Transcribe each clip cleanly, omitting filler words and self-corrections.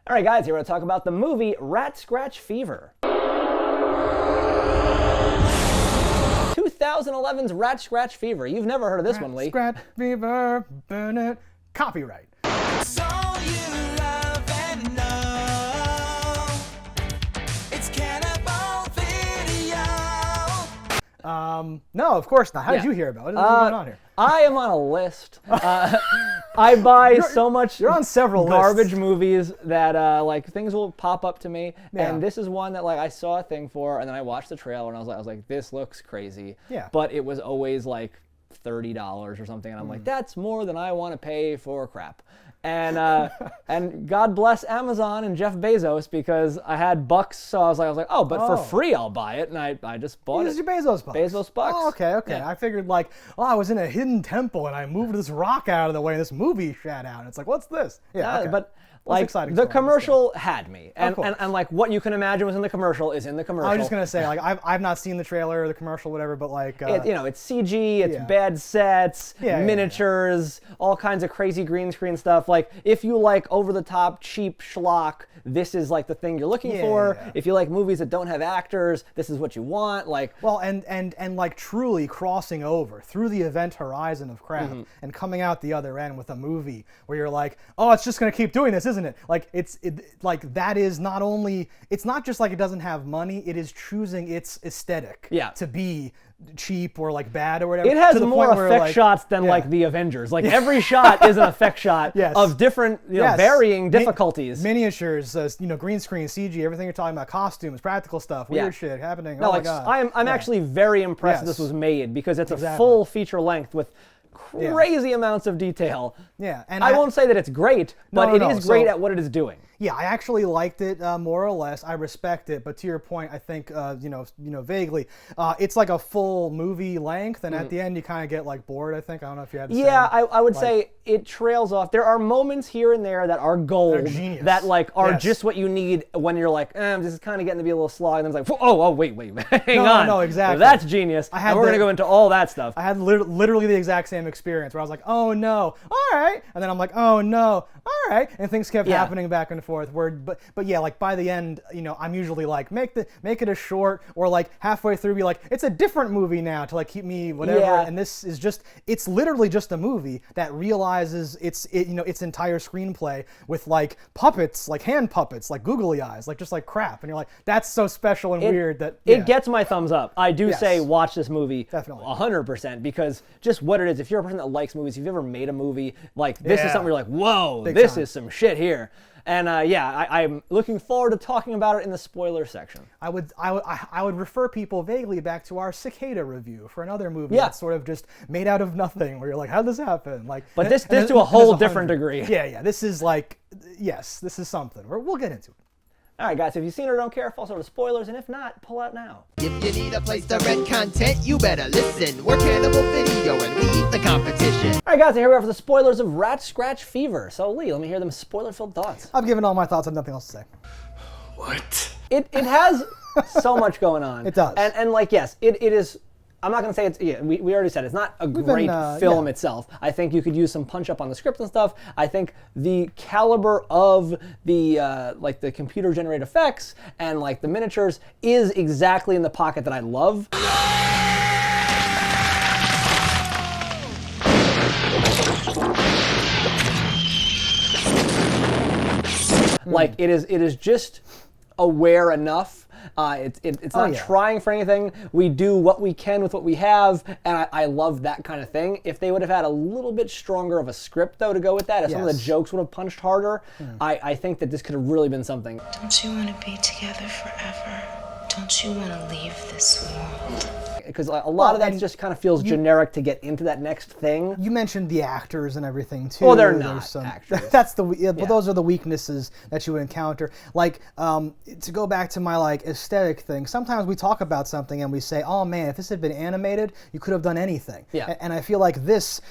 All right, guys, here we're going to talk about the movie Rat Scratch Fever. 2011's Rat Scratch Fever. You've never heard of this one, Lee. Scratch Fever, burn it. Copyright. It's all you love and know. It's Cannibal Video. No, of course not. How did you hear about it? What's going on here? I am on a list. I buy so much You're on several garbage lists. movies that like things will pop up to me, Yeah. and this is one that like I saw a thing for, and then I watched the trailer, and I was like, this looks crazy. Yeah. But it was always like $30 or something, and I'm like, that's more than I want to pay for crap. And and God bless Amazon and Jeff Bezos, because I had bucks, so I was like, oh, but for free I'll buy it, and I just bought This it. is your Bezos bucks. Bezos bucks. Oh, okay. Yeah. I figured like, I was in a hidden temple and I moved this rock out of the way and this movie shot out. And it's like, what's this? Yeah, okay. But That's like exciting the story, commercial had me, and, course. and like what you can imagine was in the commercial is in the commercial. I was just gonna say, like, I've not seen the trailer or the commercial, whatever, but like, It's CG, it's yeah. bad sets, Yeah, yeah, miniatures, all kinds of crazy green screen stuff. Like, if you like over-the-top, cheap schlock, this is like the thing you're looking for. Yeah. If you like movies that don't have actors, this is what you want. Like, well, and like truly crossing over through the event horizon of crap and coming out the other end with a movie where you're like, oh, it's just gonna keep doing this, isn't it? Like like that is not only, it's not just like it doesn't have money, it is choosing its aesthetic to be cheap or like bad or whatever. it has to the more point where, effect like, shots than yeah. like the Avengers. Like every shot is an effect shot Yes. of different, Yes. varying Mi- difficulties. Miniatures, green screen, CG, everything you're talking about, costumes, practical stuff, weird shit happening. No, oh my like god. I'm actually very impressed that Yes. this was made, because it's a Exactly. full feature length with crazy amounts of detail. Yeah, and I won't say that it's great, but No, it no, is great so- at what it is doing. Yeah, I actually liked it more or less. I respect it, but to your point, I think vaguely, it's like a full movie length, and at the end you kind of get like bored. I think I don't know if you had the Yeah, same. I would say it trails off. There are moments here and there that are gold, They're genius. that like are Yes. just what you need when you're like, this is kind of getting to be a little slog, and then it's like, oh, wait, hang No, on. no, exactly. Well, that's genius. I had and we're gonna the- go into all that stuff. I had literally the exact same experience where I was like, oh no, all right, and then I'm like, oh no, all right, and things kept Yeah. happening back and forth. But yeah, like by the end, I'm usually like, make it a short, or like halfway through be like, it's a different movie now to like keep me whatever. Yeah. And this is it's literally just a movie that realizes its entire screenplay with like puppets, like hand puppets, like googly eyes, like just like crap, and you're like, that's so special and weird that It gets my thumbs up. I do Yes. say watch this movie Definitely. 100%, because just what it is. If you're a person that likes movies, if you've ever made a movie, like this is Yeah. something you're like, whoa, Big this time. is some shit here. And I'm looking forward to talking about it in the spoiler section. I would refer people vaguely back to our Cicada review for another movie Yeah. that's sort of just made out of nothing, where you're like, how did this happen? Like, But this and to a there's whole 100. different degree. Yeah, this is like, yes, this is something. We'll get into it. All right, guys, if you've seen it or don't care, fall over to spoilers, and if not, pull out now. If you need a place to rent content, you better listen. We're Cannibal Video and we eat the competition. All right, guys, here we are for the spoilers of Rat Scratch Fever. So, Lee, let me hear them spoiler-filled thoughts. I've given all my thoughts. I have nothing else to say. What? It has so much going on. It does. And like, yes, it is. I'm not going to say it's, we already said it's not a great film yeah. itself. I think you could use some punch up on the script and stuff. I think the caliber of the like the computer generated effects and like the miniatures is exactly in the pocket that I love. Like it is just aware enough. It's not yeah. trying for anything. We do what we can with what we have, and I love that kind of thing. If they would have had a little bit stronger of a script, though, to go with that, if some of the Yes. jokes would have punched harder, I think that this could have really been something. Don't you want to be together forever? Don't you want to leave this world? Because a lot of that and just kind of feels generic to get into that next thing. You mentioned the actors and everything too. Well, they're There's not actors. That's but those are the weaknesses that you encounter. Like to go back to my like aesthetic thing. Sometimes we talk about something and we say, "Oh man, if this had been animated, you could have done anything." Yeah. And I feel like this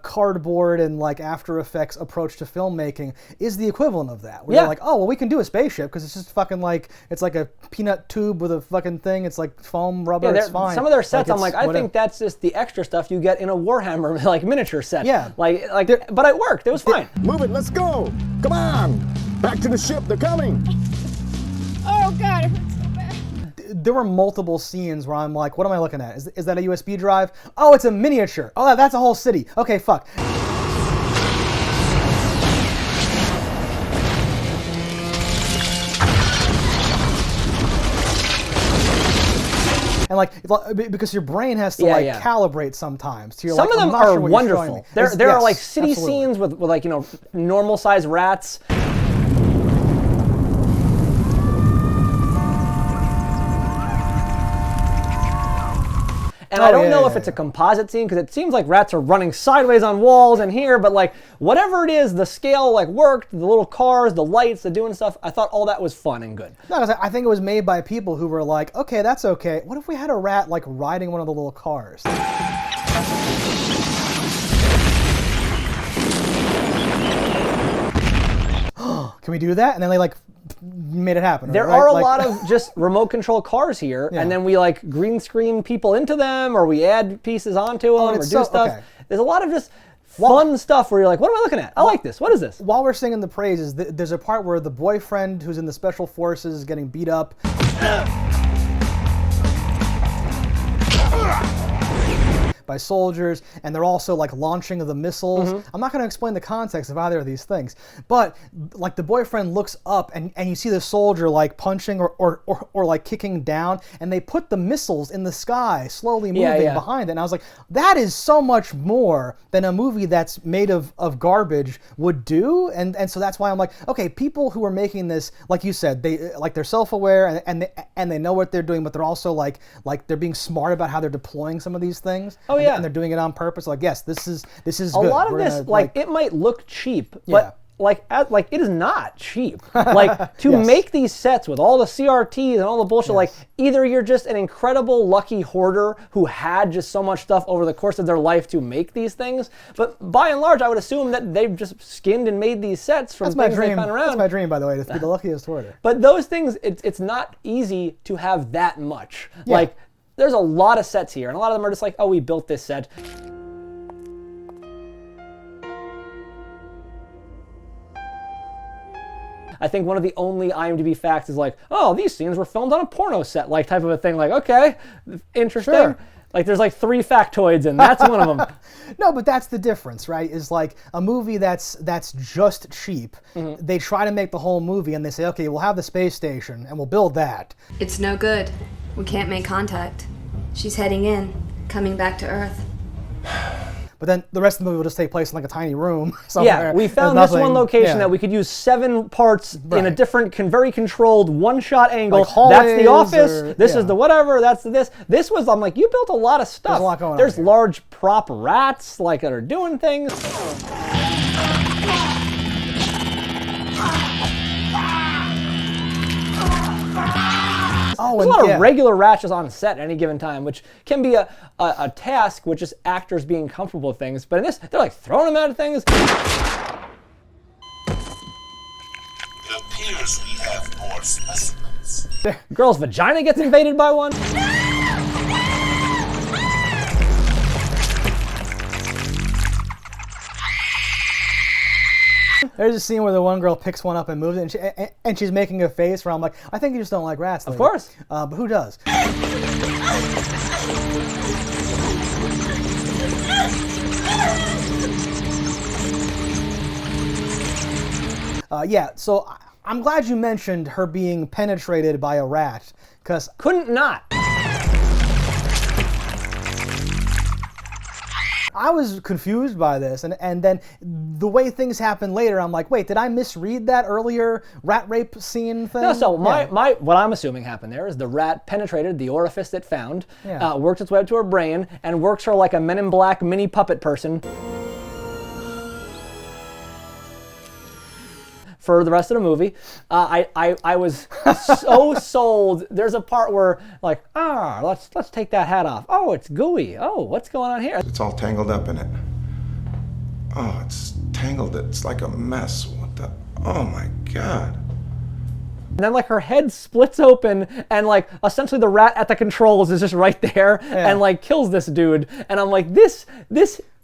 cardboard and like After Effects approach to filmmaking is the equivalent of that. Where Yeah. you're like, "Oh well, we can do a spaceship because it's just fucking like it's like a peanut tube with a fucking thing. It's like foam rubber. Yeah, it's fine." some of their sets, I'm it's like, I whatever. think that's just the extra stuff you get in a Warhammer like miniature set. Yeah. Like, but it worked. It was fine. Move it, let's go. Come on. Back to the ship, they're coming! Oh god, it hurts so bad. There were multiple scenes where I'm like, what am I looking at? Is that a USB drive? Oh, it's a miniature. Oh, that's a whole city. Okay, fuck. And like, because your brain has to calibrate sometimes. To your, Some like, of them I'm not are sure what you're showing wonderful. me. There are Yes, like city absolutely. scenes with like, you know, normal sized rats. And I don't know if it's a composite scene, because it seems like rats are running sideways on walls and here, but like whatever it is, the scale like worked, the little cars, the lights, the doing stuff. I thought all that was fun and good. No, 'cause I think it was made by people who were like, okay, that's okay. What if we had a rat like riding one of the little cars? Can we do that? And then they like made it happen. There right? are a Like- lot of just remote control cars here, Yeah. and then we like green screen people into them, or we add pieces onto them, and or it's do so- stuff. okay. There's a lot of just fun stuff where you're like, what am I looking at? I like this. What is this? While we're singing the praises, there's a part where the boyfriend who's in the special forces is getting beat up. By soldiers, and they're also like launching the missiles. I'm not going to explain the context of either of these things, but like the boyfriend looks up and you see the soldier like punching or like kicking down, and they put the missiles in the sky slowly moving behind it. And I was like, that is so much more than a movie that's made of garbage would do. And so that's why I'm like, okay, people who are making this, like you said, they're self-aware and they know what they're doing, but they're also like they're being smart about how they're deploying some of these things. Oh, yeah. And they're doing it on purpose. Like, yes, this is A good. lot of We're this, gonna, like, it might look cheap, Yeah. but like it is not cheap. Like to Yes. make these sets with all the CRTs and all the bullshit, like Yes. either you're just an incredible lucky hoarder who had just so much stuff over the course of their life to make these things, but by and large, I would assume that they've just skinned and made these sets from that's my things they dream. found around. That's my dream, by the way, to be the luckiest hoarder. But those things, it's not easy to have that much. Yeah. Like, there's a lot of sets here, and a lot of them are just like, oh, we built this set. I think one of the only IMDb facts is like, oh, these scenes were filmed on a porno set, like type of a thing. Like, okay, interesting. Sure. Like, there's like 3 factoids, and that's one of them. No, but that's the difference, right? Is like a movie that's just cheap. They try to make the whole movie, and they say, okay, we'll have the space station, and we'll build that. It's no good. We can't make contact. She's heading in, coming back to Earth. But then the rest of the movie will just take place in like a tiny room somewhere. Yeah, we found There's this one nothing- location yeah. that we could use 7 parts in a Right. different, very controlled, one-shot angle. Like That's hallways the office. or- This yeah. is the whatever. That's this. This was. I'm like, you built a lot of stuff. There's a lot going on There's here. large prop rats like that are doing things. Oh, There's a and lot yeah. of regular rats just on set at any given time, which can be a task with just actors being comfortable with things. But in this, they're like throwing them at things. It appears we have more specimens. Girl's vagina gets invaded by one. There's a scene where the one girl picks one up and moves it, and she's making a face where I'm like, I think you just don't like rats. Lady. Of course. But who does? Yeah, so I'm glad you mentioned her being penetrated by a rat, because Couldn't not. I was confused by this, and then the way things happen later, I'm like, wait, did I misread that earlier rat rape scene thing? No, so Yeah. my what I'm assuming happened there is the rat penetrated the orifice it found, Yeah. worked its way up to her brain, and works her like a Men in Black mini puppet person for the rest of the movie. I was so sold. There's a part where like, let's take that hat off. Oh, it's gooey. Oh, what's going on here? It's all tangled up in it. Oh, it's tangled. It's like a mess. What the? Oh my God. And then like her head splits open and like essentially the rat at the controls is just right there and like kills this dude. And I'm like, this.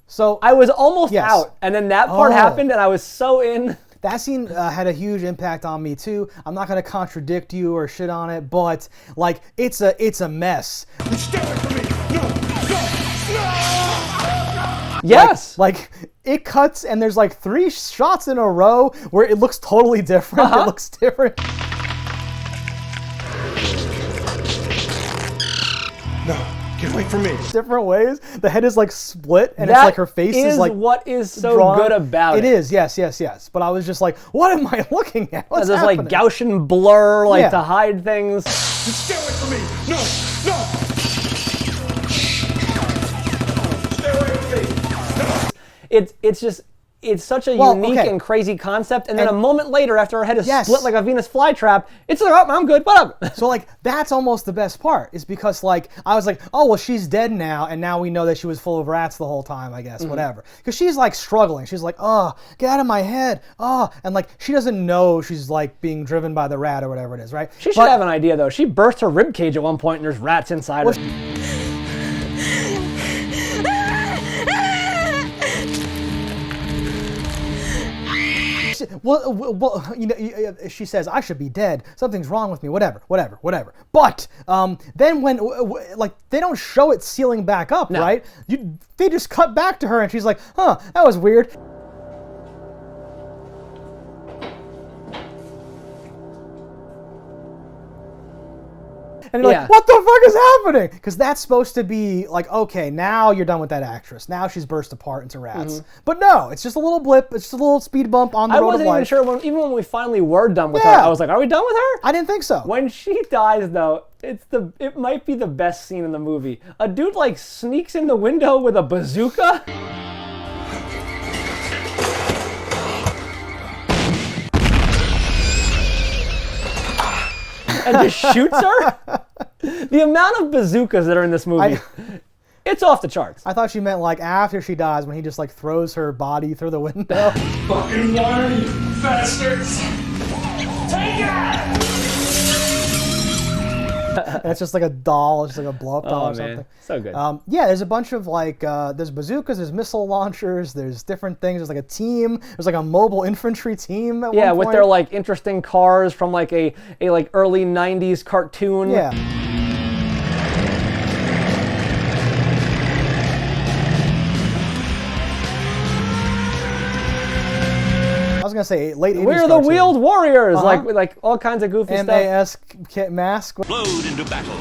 So I was almost Yes. out. And then that part Oh. happened and I was so in. that scene had a huge impact on me too. I'm not gonna contradict you or shit on it, but like it's a mess. Stay away from me! No! Yes. Like it cuts and there's like 3 shots in a row where it looks totally different. It looks different. No! Get away from me! Different ways. The head is like split and That it's like her face is like what is so drawn. good about it. It is, yes. But I was just like, what am I looking at? What's There's happening? like Gaussian blur, like Yeah. to hide things. Stay away from me! No! Stay away from me! It's such a Well, unique okay. and crazy concept, and then And- a moment later, after her head is Yes. split like a Venus flytrap, it's like, oh, I'm good, what up? So like that's almost the best part is because like I was like, oh well, she's dead now, and now we know that she was full of rats the whole time, I guess, whatever. Because she's like struggling. She's like, oh, get out of my head, oh, and like she doesn't know she's like being driven by the rat or whatever it is, right? She should have an idea though. She burst her rib cage at one point, and there's rats inside her. Well, you know, she says I should be dead. Something's wrong with me. Whatever. But then when like they don't show it sealing back up, right? They just cut back to her, and she's like, "Huh, that was weird." And you're like, what the fuck is happening? Because that's supposed to be like, okay, now you're done with that actress. Now she's burst apart into rats. But no, it's just a little blip. It's just a little speed bump on the I road of wasn't even life. sure, even when we finally were done with her, Yeah. I was like, are we done with her? I didn't think so. When she dies though, it might be the best scene in the movie. A dude like sneaks in the window with a bazooka. And just shoots her. The amount of bazookas that are in this movie, it's off the charts. I thought she meant like after she dies when he just like throws her body through the window. Fucking water, you bastards! Take it! And it's just like a doll, just like a blow up doll Oh or something. man, so good. Yeah, there's a bunch of like, there's bazookas, there's missile launchers, there's different things. There's like a team. There's like a mobile infantry team at Yeah, one with point. their like interesting cars from like a like early '90s cartoon. Yeah. I was gonna say late 80s We're the cartoon. Wheeled Warriors, Uh-huh. like all kinds of goofy stuff. MAS mask. Flowed into battle.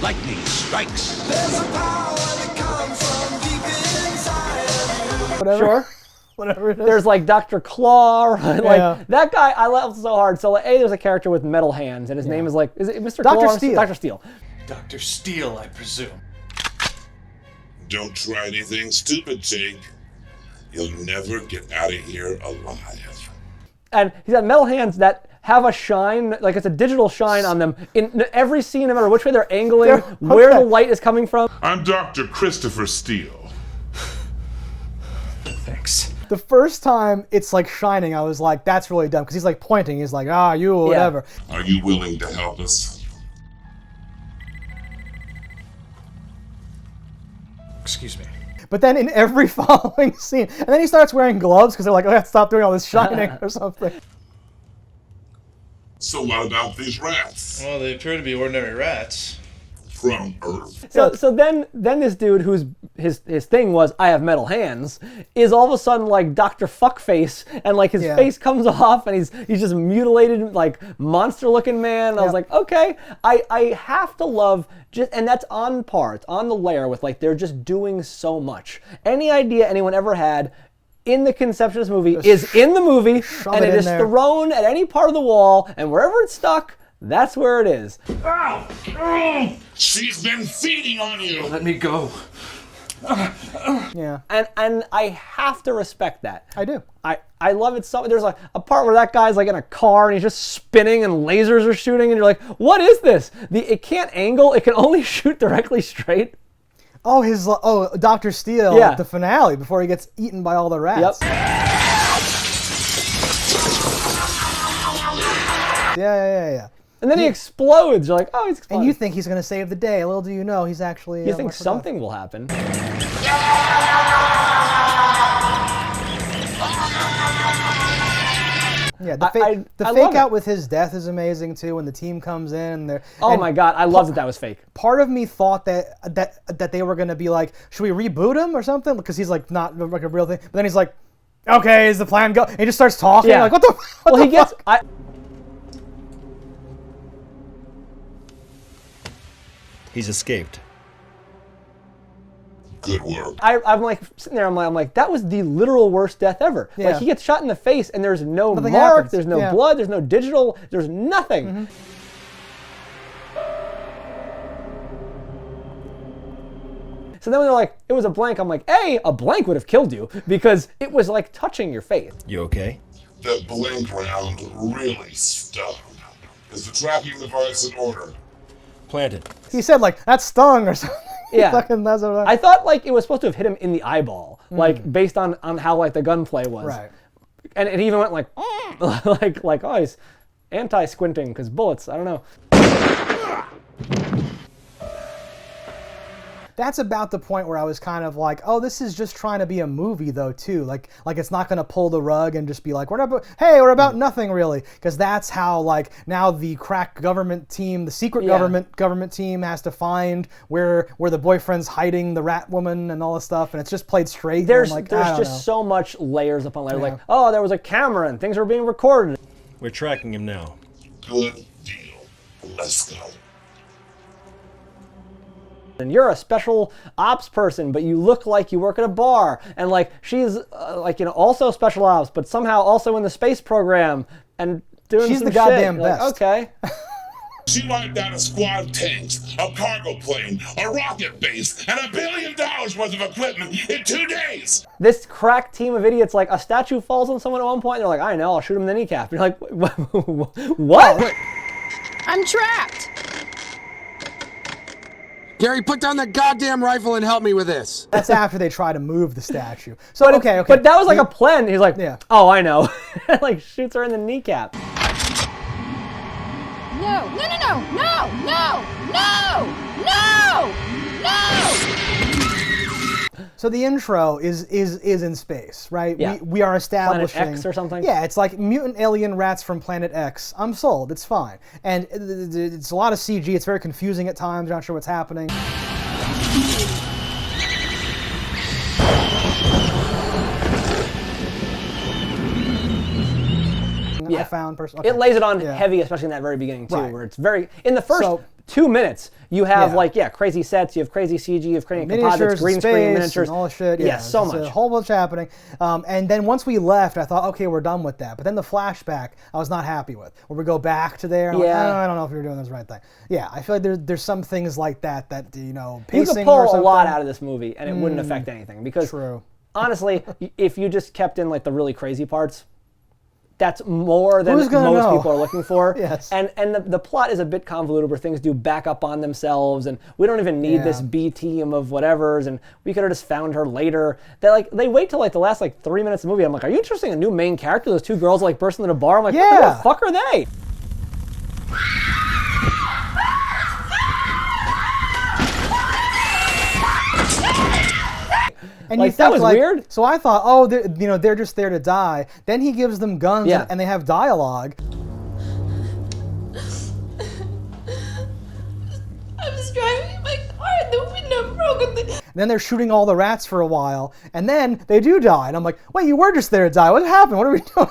Lightning strikes. There's a power that comes from deep inside. Whatever. Sure. Whatever it is. There's like Dr. Claw, like Yeah. that guy. I laughed so hard. So like, there's a character with metal hands, and his name is like, is it Mr. Dr. Claw? Steele. Dr. Steele. Dr. Steele, I presume. Don't try anything stupid, Jake. You'll never get out of here alive. And he's got metal hands that have a shine, like it's a digital shine on them in every scene, no matter which way they're angling, where the light is coming from. I'm Dr. Christopher Steele. Thanks. The first time it's like shining, I was like, that's really dumb. Because he's like pointing. He's like, you, or whatever. Are you willing to help us? Excuse me. But then in every following scene, and then he starts wearing gloves because they're like, oh, stop doing all this shining or something. So what about these rats? Well, they appear to be ordinary rats. From Earth. So then this dude whose his thing was I have metal hands is all of a sudden like Dr. Fuckface, and like his face comes off and he's just mutilated like monster looking man. I was like, okay, I have to love just, and that's on par, it's on the layer with like they're just doing so much. Any idea anyone ever had in the conception of this movie is in the movie, and it is thrown at any part of the wall, and wherever it's stuck, that's where it is. Ow! Oh! She's been feeding on you! Let me go. Yeah. And I have to respect that. I do. I love it so. There's like a part where that guy's like in a car and he's just spinning and lasers are shooting and you're like, what is this? It can't angle. It can only shoot directly straight. Oh, Dr. Steele, Yeah. the finale before he gets eaten by all the rats. Yep. Yeah. And then he explodes. You're like, oh, he's exploding. And you think he's going to save the day. Little do you know, he's actually... You think something will happen. Yeah, I the love fake it. out with his death is amazing too. When the team comes in, and they're Oh my god, I love that was fake. part of me thought that they were gonna be like, should we reboot him or something? Because he's like not like a real thing. But then he's like, okay, is the plan go? And he just starts talking. Yeah. Like, what the? What Well, the he gets. fuck? He's escaped. Good work. I'm like sitting there. I'm like, that was the literal worst death ever. Yeah. Like he gets shot in the face, and there's no Nothing mark, happens. there's no Yeah. blood, there's no digital, there's nothing. Mm-hmm. So then when they're like, it was a blank, I'm like, a blank would have killed you because it was like touching your face. You okay? That blank round really stung. Is the tracking device in order? Planted. He said like that stung or something. Yeah. Fucking, that's what I thought like it was supposed to have hit him in the eyeball, like based on how like the gunplay was. Right. And it even went like, like oh, he's anti-squinting because bullets. I don't know. That's about the point where I was kind of like, oh, this is just trying to be a movie though too. Like it's not gonna pull the rug and just be like, we're about nothing really, because that's how like now the crack government team, the secret government team has to find where the boyfriend's hiding the rat woman and all this stuff, and it's just played straight. There's and I'm like, I don't just know. so much layers upon layers. Like, oh, there was a camera and things were being recorded. We're tracking him now. Good deal. Let's go. And you're a special ops person, but you look like you work at a bar. And like she's also special ops, but somehow also in the space program and doing She's some the goddamn shit. You're like, best. okay. She wiped out a squad of tanks, a cargo plane, a rocket base, and $1 billion worth of equipment in 2 days. This crack team of idiots, like a statue falls on someone at one point, and they're like, I know, I'll shoot him in the kneecap. You're like, what? I'm trapped. Gary, put down that goddamn rifle and help me with this. That's after they try to move the statue. So okay. But that was like a plan. He's like, Yeah. oh, I know. Like shoots her in the kneecap. No, no, no, no, no, no, no, no, no. So the intro is in space, right? Yeah. We are establishing Planet X or something? Yeah, it's like mutant alien rats from Planet X. I'm sold. It's fine. And it's a lot of CG. It's very confusing at times. You're not sure what's happening. Yeah. I found personally. It lays it on heavy, especially in that very beginning too, Right. where it's very in the first So- 2 minutes. You have Yeah. crazy sets, you have crazy CG, you have crazy Miniatures, composites, green space, screen miniatures, and all the shit. Yeah, so it's much. A whole bunch happening. And then once we left, I thought, okay, we're done with that. But then the flashback, I was not happy with. Where we go back to there, and I'm like, Yeah. oh, I don't know if you're doing this right thing. Yeah, I feel like there's some things like that You pacing could or pull a something. lot out of this movie, and it wouldn't affect anything because True. honestly, if you just kept in like the really crazy parts, that's more than Who's most gonna know? people are looking for. Yes. And the plot is a bit convoluted where things do back up on themselves, and we don't even need this Yeah. B team of whatevers, and we could have just found her later. They wait till like the last like 3 minutes of the movie. I'm like, are you introducing a new main character? Those two girls like burst into the bar. I'm like, who Yeah. the fuck are they? And Like, you that think, was like, weird. So I thought, oh, they're just there to die. Then he gives them guns Yeah. and they have dialogue. I was driving in my car and the window broke. And then they're shooting all the rats for a while, and then they do die. And I'm like, wait, you were just there to die. What happened? What are we doing?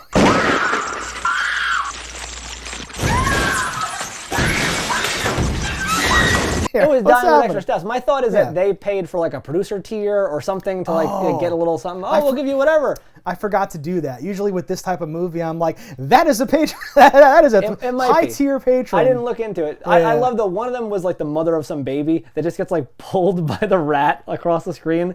It was What's dying with happening? extra steps. My thought is Yeah. that they paid for like a producer tier or something to like get a little something. I Oh, we'll for- give you whatever. I forgot to do that. Usually with this type of movie, I'm like, that is a patron. that is a It might high be. tier patron. I didn't look into it. I Yeah. love that one of them was like the mother of some baby that just gets like pulled by the rat across the screen.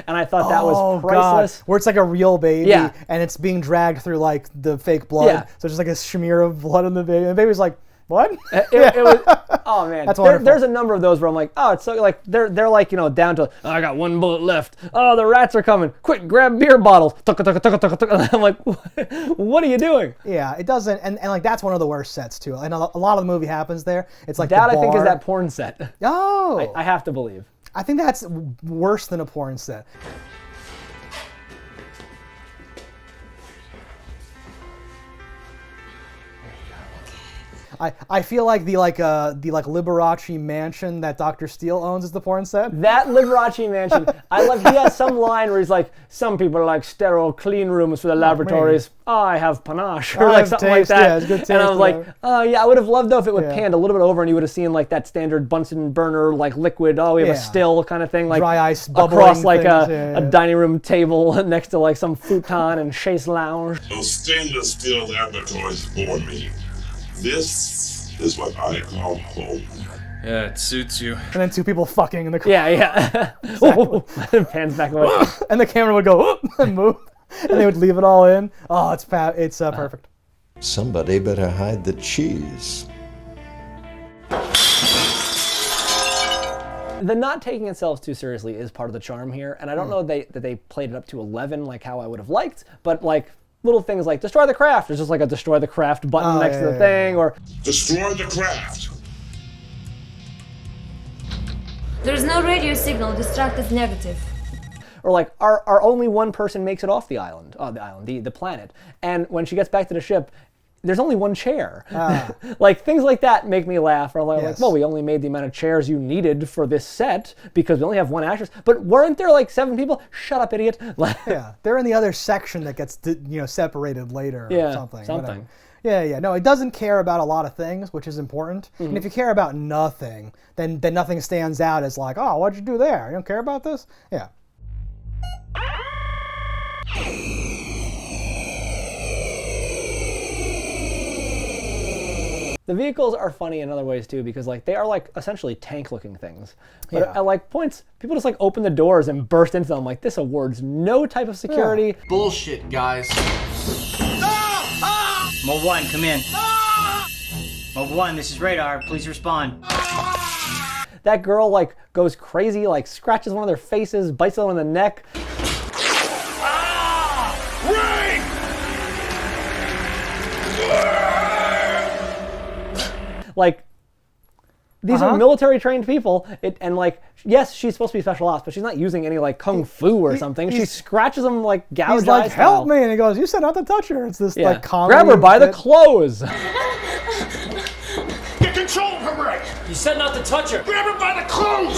And I thought that was priceless. God. Where it's like a real baby, Yeah. and it's being dragged through like the fake blood. Yeah. So just like a smear of blood on the baby. And the baby's like, what? It was, oh man, That's wonderful. there's a number of those where I'm like, oh, it's so like they're like down to oh, I got one bullet left. Oh, the rats are coming! Quick, grab beer bottles. Tuck, tuck, tuck, tuck, tuck. And I'm like, what are you doing? Yeah, it doesn't, and like that's one of the worst sets too. And a lot of the movie happens there. It's like That the I think is bar. that porn set. Oh, I have to believe. I think that's worse than a porn set. I feel like the Liberace mansion that Dr. Steele owns is the porn set. That Liberace mansion, I love. He has some line where he's like, "Some people like sterile clean rooms for the laboratories. I have panache," or like something like that. Yeah, it's good taste, and I was like, "Oh yeah, I would have loved though if it would Yeah. panned a little bit over and you would have seen like that standard Bunsen burner like liquid. Oh, we have Yeah. a still kind of thing, like Dry ice across bubbling like things, a dining room table next to like some futon and chaise lounge." Those stainless steel laboratories bore me. This is what I call home. Yeah, it suits you. And then two people fucking in the car. Yeah. Exactly. Pans back away. And the camera would go and move, and they would leave it all in. Oh, it's perfect. Somebody better hide the cheese. The not taking itself too seriously is part of the charm here, and I don't know that they played it up to 11 like how I would have liked, but like little things like destroy the craft. There's just like a destroy the craft button next to the thing, or Destroy the craft. There's no radio signal. Distract is negative. or like our only one person makes it off the island, the planet, and when she gets back to the ship, there's only one chair. Like things like that make me laugh. Or like, well, we only made the amount of chairs you needed for this set because we only have one actress. But weren't there like 7 people? Shut up, idiot. Yeah, they're in the other section that gets separated later or something. Whatever. Yeah. No, it doesn't care about a lot of things, which is important. Mm-hmm. And if you care about nothing, then nothing stands out as like, oh, what'd you do there? You don't care about this? Yeah. The vehicles are funny in other ways too, because like they are like essentially tank-looking things. But at like points, people just like open the doors and burst into them. Like this affords no type of security. Bullshit, guys. Mo 1, come in. Mo 1, this is Radar. Please respond. That girl like goes crazy, like scratches one of their faces, bites them on the neck. Like, these are military trained people, and like, yes, she's supposed to be special ops, but she's not using any like kung fu or something. She scratches them like gouge He's like, eye style. help me, and he goes, you said not to touch her. It's this like comedy. Grab her by the clothes. Get control of her, right? You said not to touch her. Grab her by the clothes!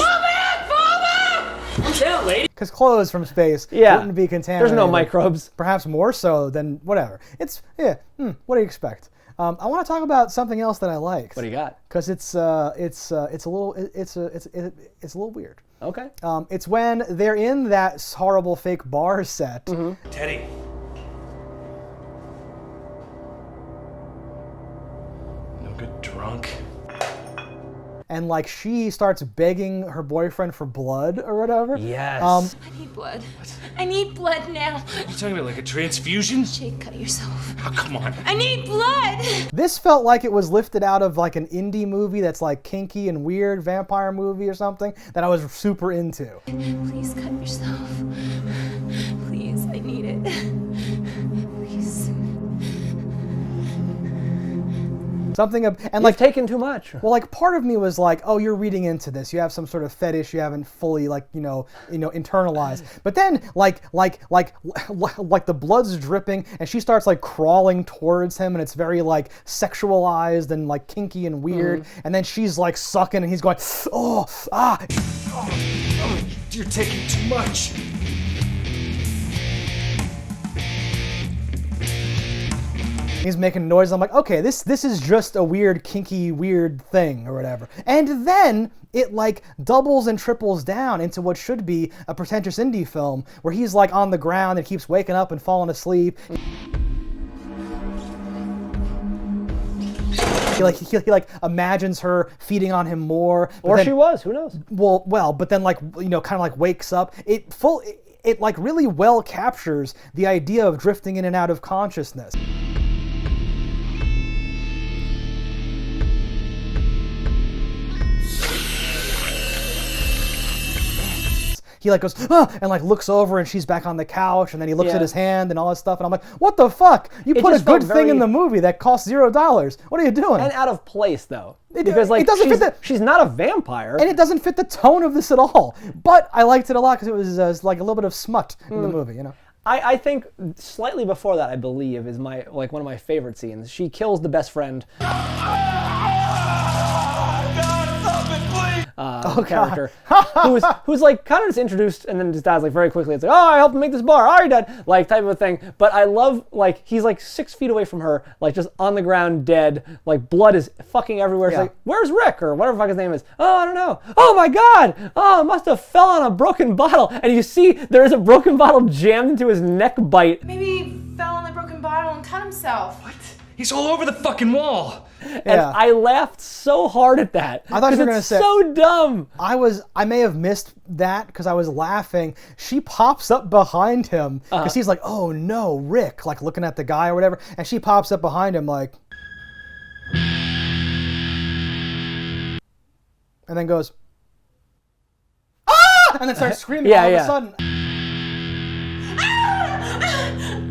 Calm down, lady. Because clothes from space wouldn't be contaminated. There's no microbes. Perhaps more so than whatever. It's, what do you expect? I want to talk about something else that I liked. What do you got? Because it's a little weird. Okay. It's when they're in that horrible fake bar set. Teddy. No good drunk. And like she starts begging her boyfriend for blood or whatever. Yes. I need blood. I need blood now. You talking about like a transfusion? Jake, cut yourself. Oh, come on. I need blood! This felt like it was lifted out of like an indie movie that's like kinky and weird, vampire movie or something that I was super into. Please cut yourself. Please, I need it. Please. Something and You've like taken too much. Well, like part of me was like, oh, you're reading into this. You have some sort of fetish you haven't fully internalized. But then like the blood's dripping and she starts like crawling towards him and it's very like sexualized and like kinky and weird. And then she's like sucking and he's going, You're taking too much. He's making noise. I'm like, okay, this is just a weird, kinky, weird thing or whatever. And then it like doubles and triples down into what should be a pretentious indie film where he's like on the ground and keeps waking up and falling asleep. He imagines her feeding on him more. Or she was, who knows? Well, but then kind of like wakes up. It like really well captures the idea of drifting in and out of consciousness. he like goes, and like looks over and she's back on the couch, and then he looks Yeah. at his hand and all that stuff, and I'm like, what the fuck? You It put a just felt good thing in very- the movie that costs $0. What are you doing? And out of place though, It- because like it doesn't she's, fit she's not a vampire. and it doesn't fit the tone of this at all. But I liked it a lot because it was like a little bit of smut in the movie, you know. I think slightly before that, I believe, is my like one of my favorite scenes. She kills the best friend. Character who's like kind of just introduced and then just dies like very quickly. It's like, oh, I helped him make this bar. Oh, you're dead, like type of a thing. But I love like he's like 6 feet away from her, like just on the ground dead, like blood is fucking everywhere. She's Yeah. like, where's Rick or whatever the fuck his name is? Oh, I don't know. Oh my god. Oh, it must have fell on a broken bottle. And you see there is a broken bottle jammed into his neck bite. Maybe he fell on the broken bottle and cut himself. What? He's all over the fucking wall. And I laughed so hard at that. I thought you were 'cause gonna it's say so dumb. I may have missed that because I was laughing. She pops up behind him because he's like, oh no, Rick, like looking at the guy or whatever, and she pops up behind him like, and then goes, ah, and then starts screaming all of a sudden.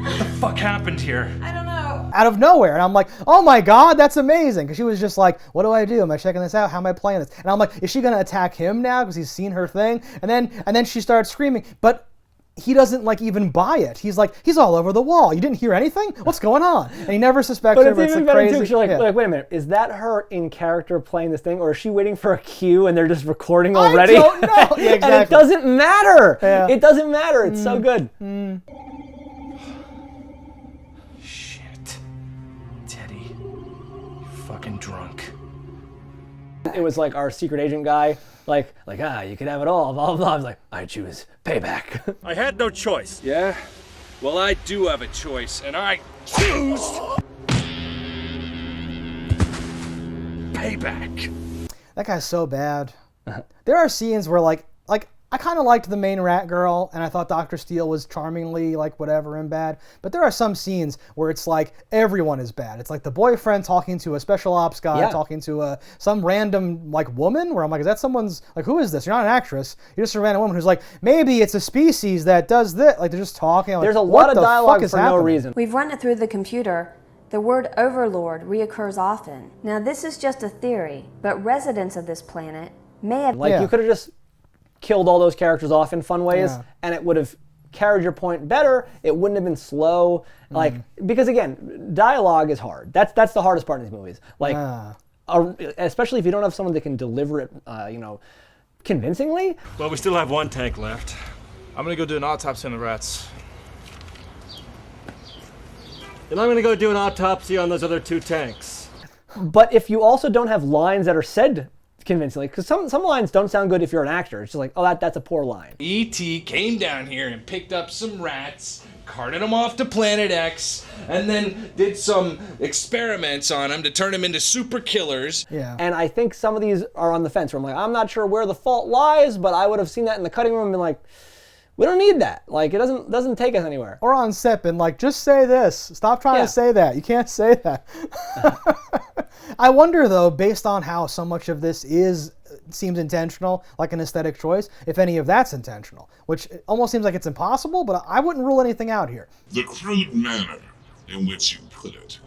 What the fuck happened here? I don't know. Out of nowhere, and I'm like, oh my god, that's amazing, because she was just like, what do I do? Am I checking this out? How am I playing this? And I'm like, is she gonna attack him now because he's seen her thing? And then she starts screaming, but he doesn't like even buy it. He's like, he's all over the wall. You didn't hear anything? What's going on? And he never suspects But her. it's But it's even like better crazy. too. You're like, Yeah. like, wait a minute, is that her in character playing this thing, or is she waiting for a cue and they're just recording already? I don't know. Yeah, exactly. And it doesn't matter. Yeah. It doesn't matter. It's so good. Shit. Teddy. You fucking drunk. It was like our secret agent guy, like you could have it all, blah blah blah. I was like, I choose payback. I had no choice. Yeah? Well, I do have a choice, and I choose payback. That guy's so bad. There are scenes where like I kind of liked the main rat girl, and I thought Dr. Steele was charmingly like whatever and bad. But there are some scenes where it's like everyone is bad. It's like the boyfriend talking to a special ops guy, talking to some random like woman. Where I'm like, is that someone's like, who is this? You're not an actress. You're just a random woman who's like, maybe it's a species that does this. Like they're just talking. I'm like, There's a what lot of the dialogue fuck is for no happening? reason. We've run it through the computer. The word overlord reoccurs often. Now, this is just a theory, but residents of this planet may have... Like you could have just killed all those characters off in fun ways, Yeah. and it would have carried your point better. It wouldn't have been slow. Like because again, dialogue is hard. That's the hardest part in these movies. Like especially if you don't have someone that can deliver it, convincingly. Well, we still have one tank left. I'm gonna go do an autopsy on the rats. Then I'm gonna go do an autopsy on those other 2 tanks. But if you also don't have lines that are said convincingly, because some lines don't sound good if you're an actor. It's just like, oh, that's a poor line. E.T. came down here and picked up some rats, carted them off to Planet X, and then did some experiments on them to turn them into super killers. Yeah. And I think some of these are on the fence where I'm like, I'm not sure where the fault lies, but I would have seen that in the cutting room and been like, we don't need that. Like, it doesn't take us anywhere. Or on set, and like, just say this. Stop trying to say that. You can't say that. I wonder, though, based on how so much of this seems intentional, like an aesthetic choice, if any of that's intentional, which almost seems like it's impossible, but I wouldn't rule anything out here. The crude manner in which you put it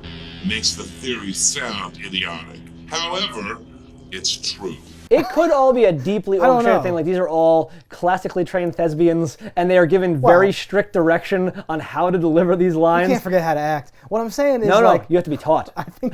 makes the theory sound idiotic. However, it's true. It could all be a deeply I don't orchestrated know. thing. Like, these are all classically trained thespians, and they are given very strict direction on how to deliver these lines. You can't forget how to act. What I'm saying is, No, like, you have to be taught. I think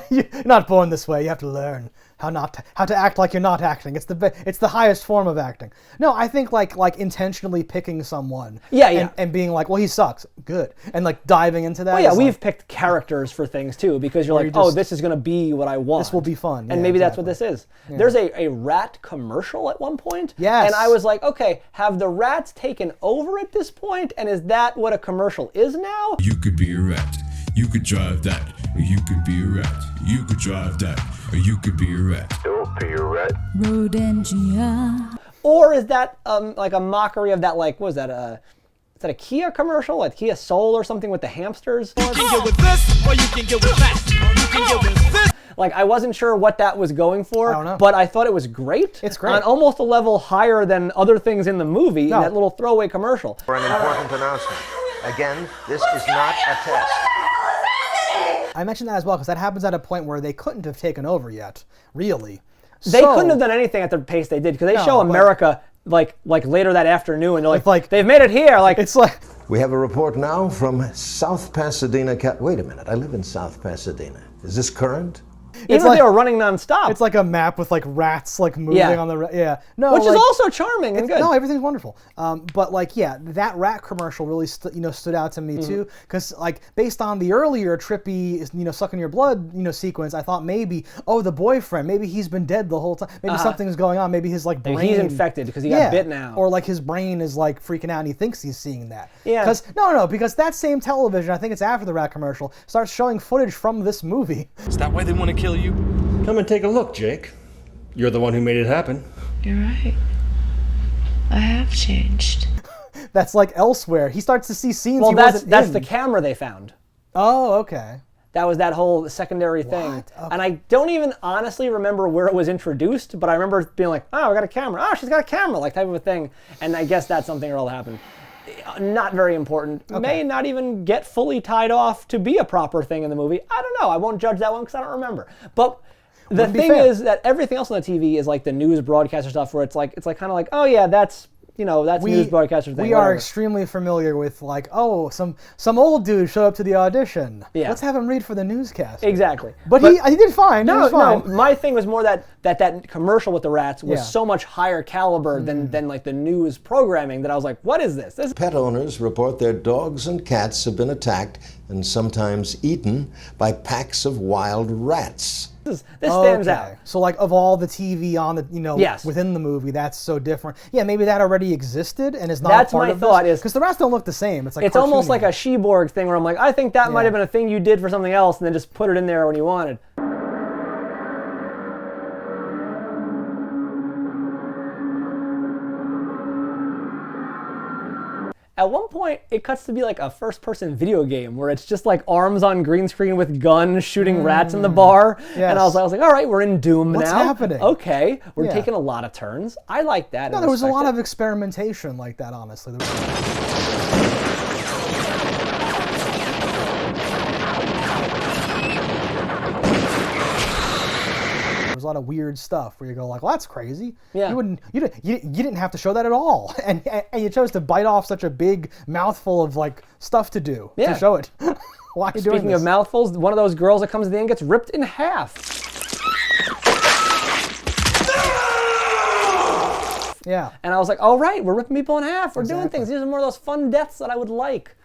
you're not born this way. You have to learn how to act like you're not acting. It's the highest form of acting. No, I think like intentionally picking someone. And being like, well, he sucks. Good. And like diving into that. Well, yeah, is we've like, picked characters for things too, because you're Or like, you oh, just- this is going to be what I want. This will be fun. And Yeah, maybe that's what exactly. this is. Yeah. There's a rat commercial at one point. Yes. And I was like, okay, have the rats taken over at this point? And is that what a commercial is now? You could be a rat. You could drive that. Or you could be a rat. You could drive that. Or you could be a rat. Don't be a rat. Rodentia. Or is that like a mockery of that, like, what was that? Is that a Kia commercial? Like Kia Soul or something with the hamsters? You can get with this, or you can get with that. You can get with this. Like, I wasn't sure what that was going for, I don't know. but I thought it was great. It's great. On almost a level higher than other things in the movie, in that little throwaway commercial. For an important announcement. Again, this is not a test. I mentioned that as well because that happens at a point where they couldn't have taken over yet, really. They couldn't have done anything at the pace they did because they show America like later that afternoon and they're like they've made it here. Like it's like we have a report now from South Pasadena. Wait a minute, I live in South Pasadena. Is this current? Even if they were running nonstop. It's like a map with like rats like moving on the no, which is also charming and good. No, everything's wonderful. But like that rat commercial really stood out to me too because like based on the earlier trippy sucking your blood sequence, I thought maybe the boyfriend maybe he's been dead the whole time. Maybe something's going on. Maybe his like brain he's infected because he got bit now, or like his brain is like freaking out and he thinks he's seeing that. Yeah. Because that same television, I think it's after the rat commercial, starts showing footage from this movie. Is that why they want to kill you? Come and take a look, Jake. You're the one who made it happen. You're right. I have changed. That's like elsewhere. He starts to see scenes well, he that's wasn't that's in. the camera they found. Oh, okay. That was that whole secondary thing. Okay. And I don't even honestly remember where it was introduced, but I remember being like, oh, we got a camera. Oh, she's got a camera, like type of a thing. And I guess that's something that'll happen. Not very important. Okay. May not even get fully tied off to be a proper thing in the movie. I don't know. I won't judge that one because I don't remember. But the thing is that everything else on the TV is like the news broadcaster stuff where it's like kind of like, oh yeah, that's news broadcaster thing. We are extremely familiar with like, some old dude showed up to the audition. Yeah. Let's have him read for the newscast. Exactly. But he did fine. No, he was fine. no. My thing was more that commercial with the rats was so much higher caliber than like the news programming that I was like, what is this? Pet owners report their dogs and cats have been attacked and sometimes eaten by packs of wild rats. This stands out. So like of all the TV on the within the movie, that's so different. Yeah, maybe that already existed and is not That's a part my of thought this. is because the rats don't look the same. It's like it's almost cartoony. like a Sheborg thing where I'm like, I think that might have been a thing you did for something else and then just put it in there when you wanted. At one point, it cuts to be like a first-person video game where it's just like arms on green screen with guns shooting rats in the bar. Yes. And I was like, all right, we're in Doom What's now. happening? Okay, we're Yeah. taking a lot of turns. I like that. No, there was a lot of experimentation like that, honestly. There's a lot of weird stuff where you go like, well, that's crazy. Yeah. You didn't have to show that at all, and you chose to bite off such a big mouthful of like stuff to do to show it. Why are you doing Speaking this? of mouthfuls, one of those girls that comes at the end gets ripped in half. Yeah. And I was like, all right, we're ripping people in half. We're doing things. These are more of those fun deaths that I would like.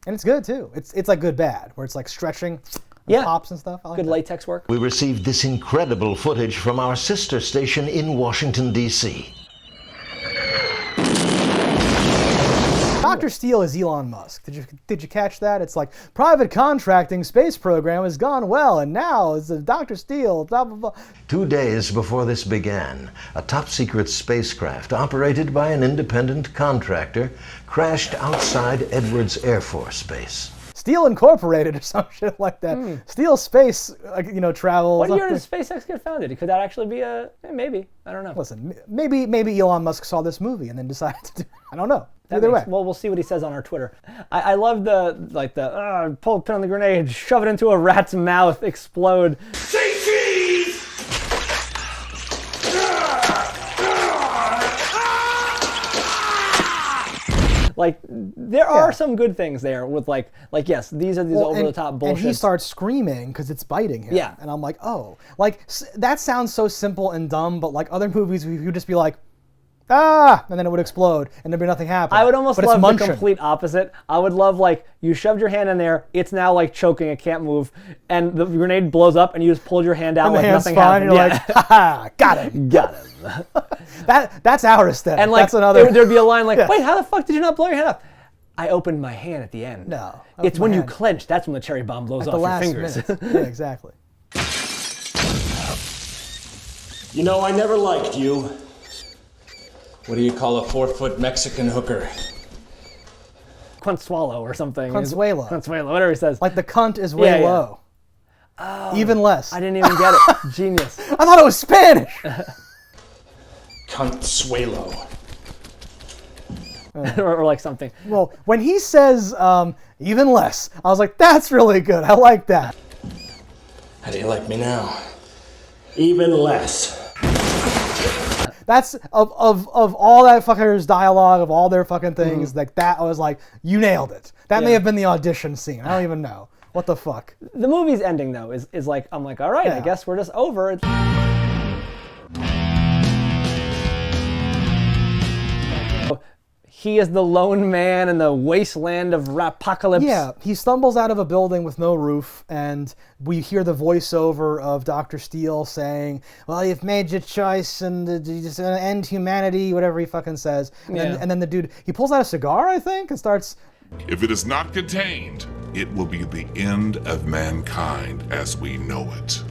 And it's good too. It's like good bad, where it's like stretching, and pops and stuff. I like Good that. latex work. We received this incredible footage from our sister station in Washington, D.C. Dr. Steele is Elon Musk. Did you catch that? It's like private contracting space program has gone well, and now it's a Dr. Steele. Blah blah blah. 2 days before this began, a top-secret spacecraft operated by an independent contractor crashed outside Edwards Air Force Base. Steele Incorporated or some shit like that. Steele Space, travel. What year did SpaceX get founded? Could that actually be maybe? I don't know. Listen, maybe Elon Musk saw this movie and then decided to do. I don't know. Either way. Well, we'll see what he says on our Twitter. I love the pull a pin on the grenade, shove it into a rat's mouth, explode. Like there are some good things there with like yes, these are over the top bullshit. And he starts screaming because it's biting him. Yeah. And I'm like, oh, like that sounds so simple and dumb, but like other movies, you would just be like, and then it would explode and there'd be nothing happening. I would almost but love it's the munching. complete opposite. I would love like you shoved your hand in there, it's now like choking, it can't move, and the grenade blows up and you just pulled your hand out And like the hand's nothing fine, happened. and you're like, ha, got him. Got him. That's our aesthetic. And like that's another. there'd be a line like, Yeah. wait, how the fuck did you not blow your hand up? I opened my hand at the end. No. It's when you clench, that's when the cherry bomb blows At off the your last fingers. minute. Yeah, exactly. You know, I never liked you. What do you call a 4-foot Mexican hooker? Consuelo or something. Consuelo. Consuelo, whatever he says. Like the cunt is way Yeah, yeah. low. Even less. I didn't even get it. Genius. I thought it was Spanish. Consuelo. or like something. Well, when he says even less, I was like, that's really good. I like that. How do you like me now? Even less. That's of all that fucker's dialogue, of all their fucking things, like that, I was like, you nailed it. That may have been the audition scene. I don't even know. What the fuck? The movie's ending though is like, I'm like, all right, I guess we're just over it. He is the lone man in the wasteland of Rapocalypse. Yeah, he stumbles out of a building with no roof, and we hear the voiceover of Dr. Steele saying, well, you've made your choice, and you're just gonna end humanity, whatever he fucking says. And then the dude, he pulls out a cigar, I think, and starts... If it is not contained, it will be the end of mankind as we know it.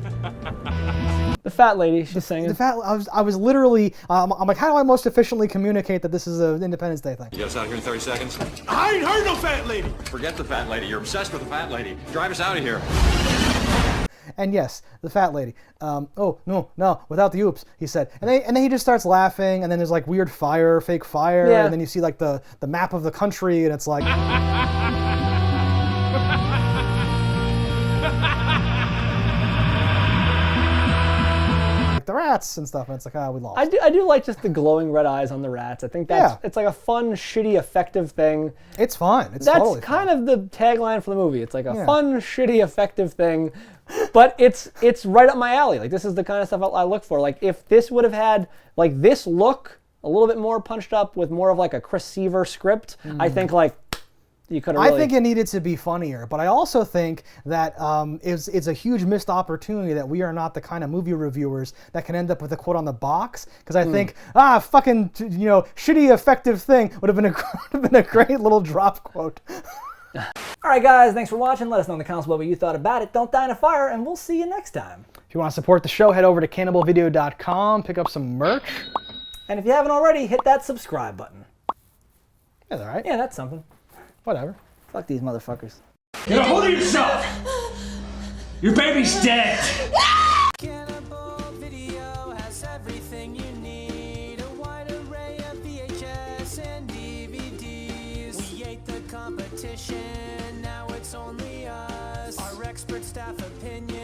The fat lady, she's singing. I was literally, I'm like, how do I most efficiently communicate that this is an Independence Day thing? You get us out of here in 30 seconds? I ain't heard no fat lady. Forget the fat lady. You're obsessed with the fat lady. Drive us out of here. And yes, the fat lady. Oh, no, without the oops, he said. And then he just starts laughing, and then there's like weird fire, fake fire, and then you see like the map of the country, and it's like... the rats and stuff, and it's like, we lost. I do like just the glowing red eyes on the rats. I think that's it's like a fun, shitty, effective thing. It's fun. It's that's totally kind fun. of the tagline for the movie. It's like a fun, shitty, effective thing, but it's right up my alley. Like this is the kind of stuff I look for. Like if this would have had like this look a little bit more punched up with more of like a Chris Seaver script, I think like you could have really... I think it needed to be funnier, but I also think that it's a huge missed opportunity that we are not the kind of movie reviewers that can end up with a quote on the box, because I think, fucking, shitty effective thing would have been a great little drop quote. Alright guys, thanks for watching. Let us know in the comments below what you thought about it. Don't die in a fire, and we'll see you next time. If you want to support the show, head over to cannibalvideo.com, pick up some merch. And if you haven't already, hit that subscribe button. That's alright. Yeah, that's something. Whatever. Fuck these motherfuckers. Get a hold of yourself! Your baby's dead! Cannibal Video has everything you need. A wide array of VHS and DVDs. We ate the competition, now it's only us. Our expert staff opinion